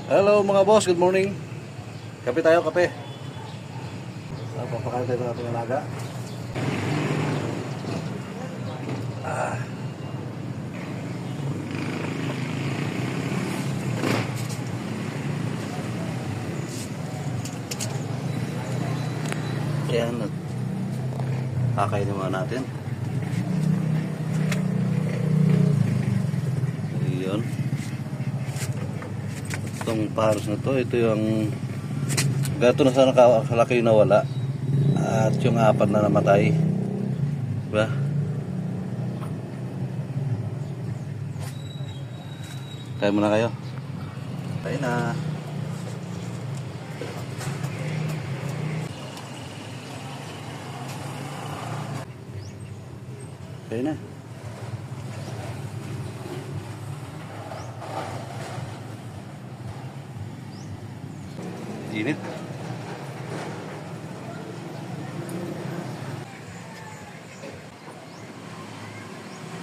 Hello mga boss, good morning. Kape tayo, kape. Papakain tayo ng ating alaga. Ayan, kakainin muna natin. Ayan. Itong paros na to, ito yung gato na sana kalaki na wala. At yung apat na namatay. Diba? Kaya muna kayo. Tayo na. Tayo na. Init.